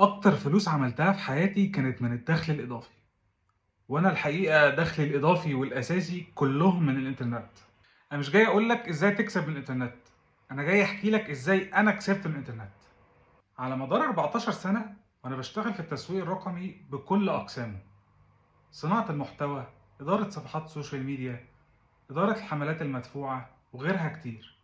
أكتر فلوس عملتها في حياتي كانت من الدخل الإضافي، وأنا الحقيقة دخلي الإضافي والأساسي كلهم من الإنترنت. أنا مش جاي أقول لك إزاي تكسب من الإنترنت، أنا جاي أحكي لك إزاي أنا كسبت من الإنترنت. على مدار 14 سنة وأنا بشتغل في التسويق الرقمي بكل أقسامه: صناعة المحتوى، إدارة صفحات سوشيال ميديا، إدارة الحملات المدفوعة وغيرها كتير.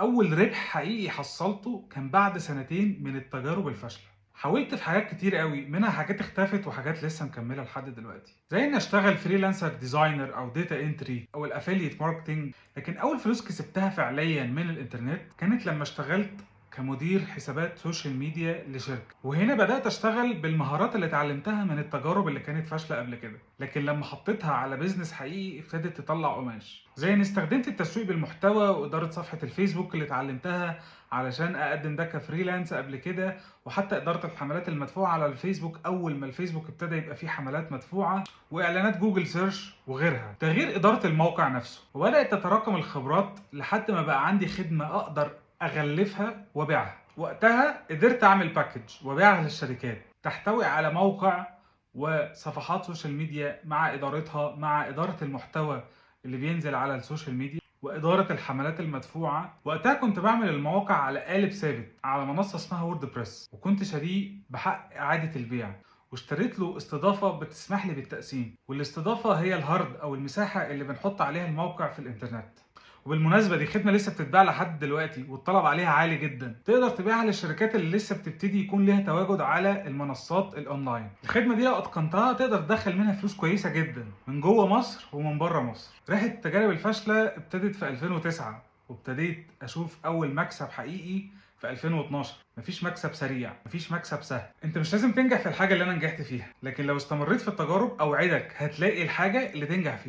أول ربح حقيقي حصلته كان بعد سنتين من التجارب الفاشلة. حاولت في حاجات كتير قوي، منها حاجات اختفت وحاجات لسه مكملة لحد دلوقتي، زي إني أشتغل فريلانسر ديزاينر أو داتا انتري أو الأفيليت ماركتينج. لكن أول فلوس كسبتها فعليا من الإنترنت كانت لما اشتغلت كمدير حسابات سوشيال ميديا لشركة، وهنا بدأت أشتغل بالمهارات اللي اتعلمتها من التجارب اللي كانت فاشلة قبل كده. لكن لما حطيتها على بيزنس حقيقي ابتدت تطلع قماش، زي إني استخدمت التسويق بالمحتوى وإدارة صفحة الفيسبوك اللي اتعلمتها علشان أقدم ده كفريلانس قبل كده، وحتى إدارة الحملات المدفوعة على الفيسبوك أول ما الفيسبوك ابتدى يبقى فيه حملات مدفوعة، وإعلانات جوجل سيرش وغيرها. ده غير إدارة الموقع نفسه. وبدأت تتراكم الخبرات لحد ما بقى عندي خدمة أقدر أغلفها وأبيعها. وقتها قدرت أعمل باكج وأبيعها للشركات تحتوي على موقع وصفحات سوشيال ميديا مع إدارتها، مع إدارة المحتوى اللي بينزل على السوشيال ميديا، وإدارة الحملات المدفوعة. وقتها كنت بعمل المواقع على قالب ثابت على منصة اسمها ووردبريس، وكنت شاريه بحق إعادة البيع، واشتريت له استضافة بتسمح لي بالتقسيم. والاستضافة هي الهارد أو المساحة اللي بنحط عليها الموقع في الإنترنت. وبالمناسبة دي خدمة لسه بتتباع لحد دلوقتي والطلب عليها عالي جدا، تقدر تبيعها للشركات اللي لسه بتبتدي يكون ليها تواجد على المنصات الاونلاين. الخدمة دي لو اتقنتها تقدر تدخل منها فلوس كويسة جدا من جوه مصر ومن بره مصر. رحلة التجارب الفاشلة ابتدت في 2009، وابتديت اشوف اول مكسب حقيقي في 2012. مفيش مكسب سريع، مفيش مكسب سهل. انت مش لازم تنجح في الحاجة اللي انا نجحت فيها، لكن لو استمريت في التجارب اوعدك هتلاقي الحاجة اللي تنجح فيها.